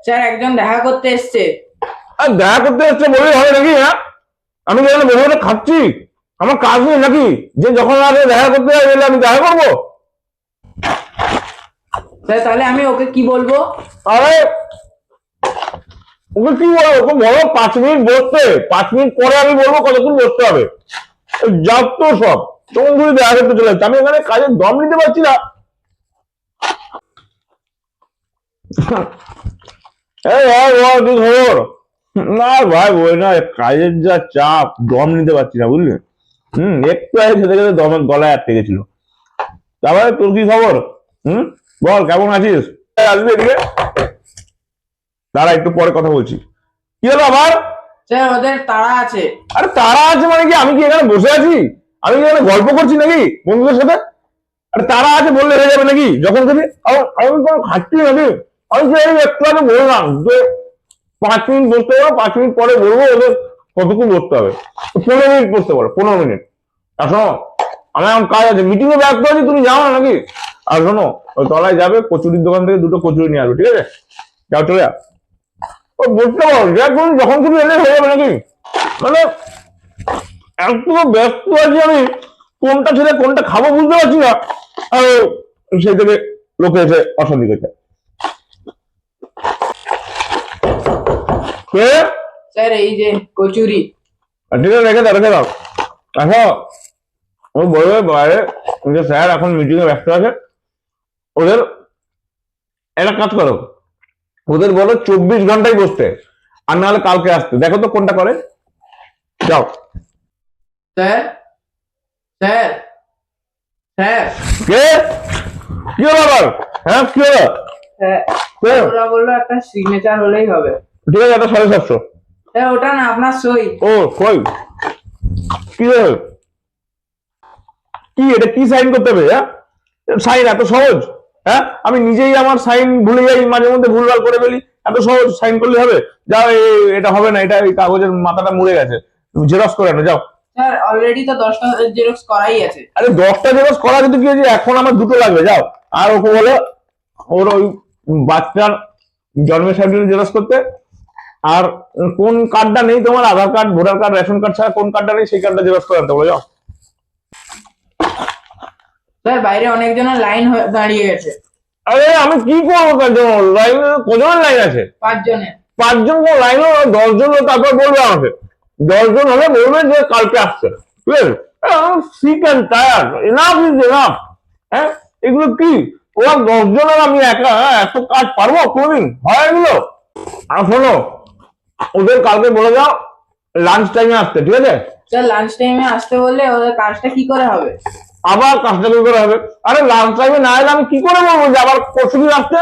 Sir একজন দেখা করতে এসছে। আর দেখা করতে এসছে বলেই হবে নাকি? হ্যাঁ, আমি কি এখানে বসে বসে খাচ্ছি? আমার কাজ নেই নাকি যে যখন আগে দেখা করতে যাই এলে আমি দেখা করবো? স্যার তাহলে আমি ওকে কি বলবো? আরে ওকে কি বলো? ওকে বলো 5 মিনিট বসতে, 5 মিনিট পরে আমি বলবো কতক্ষণ বসতে হবে। যাও তো সব তখন যদি দেখা করতে চলে যাচ্ছে, আমি এখানে কাজের দম নিতে পারছি না। এই ভাই বল কি খবর? না ভাই ওই না, কাজের যা চাপ, দম নিতে পারছি না বুঝলি। একটু আগে খেতে খেতে দমের গলায় আটকে গেছিল। তারপরে তোর কি খবর? বল কেমন আছিস? আসবি এদিকে, দাঁড়া একটু পরে কথা বলছি। কি হলো আবার? স্যার ওদের তাড়া আছে। আরে তারা আছে মানে কি? আমি কি এখানে বসে আছি? আমি কি এখানে গল্প করছি নাকি বন্ধুদের সাথে? আরে তারা আছে বললে হয়ে যাবে নাকি? যখন তুমি আমি কোনো খাচ্ছি নাকি? আমি তো এই একটু আগে বললাম যে 5 মিনিট বসতে পারো, 5 মিনিট পরে বলবো ওদের কতক্ষণ বসতে হবে। 15 মিনিট বসতে পারো, 15 মিনিট। আর শোনো, আমার এখন কাজ আছে, মিটিং এ ব্যস্ত আছি, তুমি যাও না নাকি? আর শোনো, ওই তলায় যাবে, কচুরির দোকান থেকে 2টো কচুরি নিয়ে আসবে, ঠিক আছে? যাও চলে যা। ও বসতে পারো, যখন তুমি এলে হয়ে যাবে নাকি? মানে এত ব্যস্ত আছি আমি, কোনটা ছেড়ে কোনটা খাবো বুঝতে পারছি না। আর সেই থেকে লোকে এসে অশান্তি করছে। কে? স্যার এই যে কচুরি। ঠিক আছে, রেখে দাও রেখে দাও। আচ্ছা, ও বলবে বাইরে যে স্যার এখন মিটিং এ ব্যস্ত আছে, ওদের একটা কাজ করো, ওদের বলো 24 ঘন্টায় বসতে, আর নাহলে কালকে আসতে। দেখো তো কোনটা করে। যাও। স্যার স্যার স্যার কে? কি হলো আবার? হ্যাঁ কি হলো? স্যার ওরা বললো একটা সিগনেচার হলেই হবে। ঠিক আছে, এটা 750। স্যার ওটা না, আপনার সই। ও কই, কি হলো? কি এটা, কি সাইন করতে হবে? হ্যাঁ, সাইন এত সহজ? হ্যাঁ, আমি নিজেই আমার সাইন ভুলে যাই, মাঝে মধ্যে ভুলভাল করে ফেলি। এত সহজ সাইন করলে হবে? যাও, এটা হবে না, এটা এই কাগজের মাথাটা মুড়ে গেছে, তুমি জেরক্স করে আনো যাও। স্যার অলরেডি তো 10টা জেরক্স করাই আছে। আরে 10টা জেরক্স করা কিন্তু কি হয়েছে, এখন আমার 2টো লাগবে, যাও। আর ওকে বলো ওর ওই বাচ্চার জন্মের সার্টিফিকেট জেরক্স করতে। আর কোন কার্ডটা নেই তোমার, Aadhaar card, voter card, ration card ছাড়া কোন কার্ডটা নেই সেই কার্ডটা জেরক্স করে আনতে বলো, যাও। স্যার বাইরে অনেকজনের লাইন দাঁড়িয়ে গেছে। আরে আমি কি করবো তার জন্য? লাইন কজনের লাইন আছে? 5 জনের। 5 জন কোন লাইন? 10 জন তারপর বলবে আমাকে। 10 জন হলে বলবে যে কালকে আসছে, ঠিক আছে? Sick and tired, enough is enough. হ্যাঁ, এগুলো কি? ওরা 10 জনের, আমি একা এত কাজ পারবো কোনদিন? হয় এগুলো? আর শোনো, ওদের কালকে বলে যাও লাঞ্চ টাইমে আসতে, ঠিক আছে? স্যার লাঞ্চ টাইমে আসতে বললে ওদের কাজটা কি করে হবে? আবার কাজটা কি করে হবে? আরে লাঞ্চ টাইমে না এলে আমি কি করে বলবো যে আবার পরশুদিন আসতে?